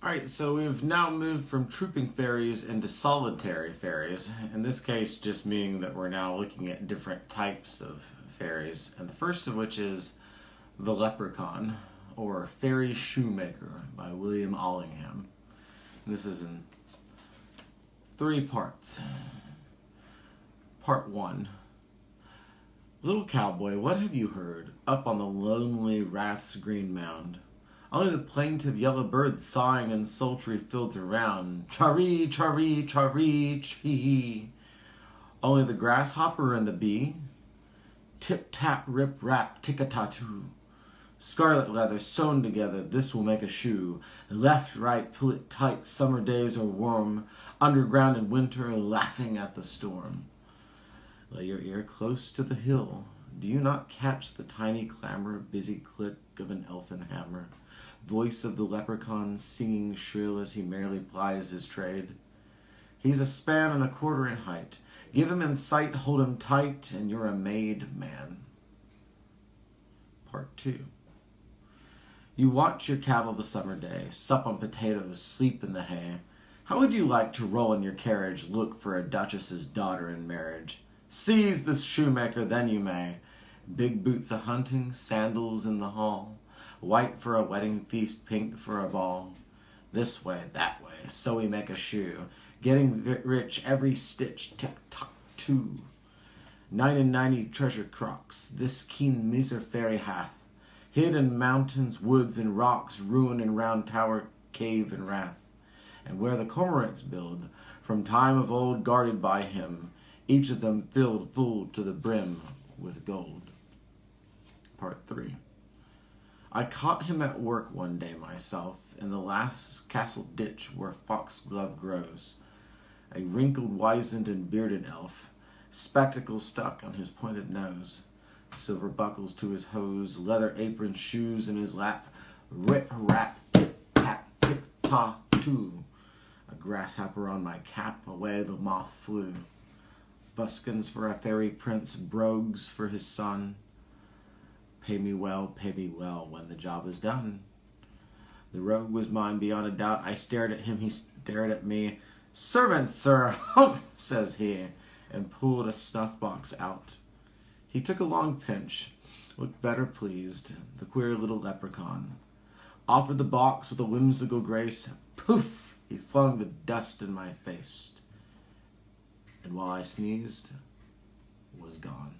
Alright, so we've now moved from trooping fairies into solitary fairies. In this case, just meaning that we're now looking at different types of fairies. And the first of which is the Lepracaun, or Fairy Shoemaker by William Allingham. And this is in 3 parts. Part 1. Little cowboy, what have you heard up on the lonely rath's green mound? Only the plaintive yellow birds sighing in sultry fields around. Chary, chary, chary, chee-ee. Only the grasshopper and the bee. Tip-tap, rip-rap, tick-a-tack-too. Scarlet leather sewn together, this will make a shoe. Left, right, pull it tight, summer days are warm. Underground in winter, laughing at the storm. Lay your ear close to the hill. Do you not catch the tiny clamour, busy click of an elfin hammer? Voice of the leprechaun singing shrill as he merrily plies his trade. He's a span and a quarter in height. Give him in sight, hold him tight, and you're a made man. Part 2. You watch your cattle the summer day, sup on potatoes, sleep in the hay. How would you like to roll in your carriage, look for a duchess's daughter in marriage? Seize the shoemaker, then you may. Big boots a-hunting, sandals in the hall. White for a wedding feast, pink for a ball. This way, that way, so we make a shoe. Getting rich every stitch, tick-a-tack-too. 99 treasure crocks, this keen miser fairy hath. Hid in mountains, woods, and rocks, ruin in round tower, cave, and rath. And where the cormorants build, from time of old guarded by him, each of them filled full to the brim with gold. Part 3. I caught him at work one day myself, in the last castle ditch where foxglove grows. A wrinkled, wizened, and bearded elf, spectacles stuck on his pointed nose, silver buckles to his hose, leather apron, shoes in his lap, rip-rap, tip-tap-tip-ta-too. A grasshopper on my cap, away the moth flew. Buskins for a fairy prince, brogues for his son. Pay me well, when the job is done. The rogue was mine beyond a doubt. I stared at him, he stared at me. Servant, sir, hump, says he, and pulled a snuff box out. He took a long pinch, looked better pleased, the queer little leprechaun. Offered the box with a whimsical grace. Poof! He flung the dust in my face. And while I sneezed, was gone.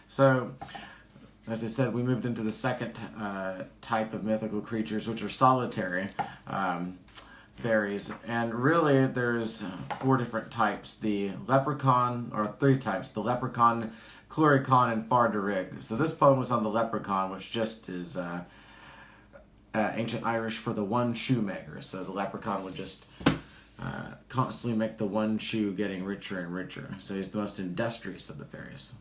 So, as I said, we moved into the second type of mythical creatures, which are solitary fairies. And really, there's 4 different types. The leprechaun, or 3 types. The leprechaun, cluricaun, and farderig. So this poem was on the leprechaun, which just is ancient Irish for the one shoemaker. So the leprechaun would just constantly make the one shoe getting richer and richer. So he's the most industrious of the fairies.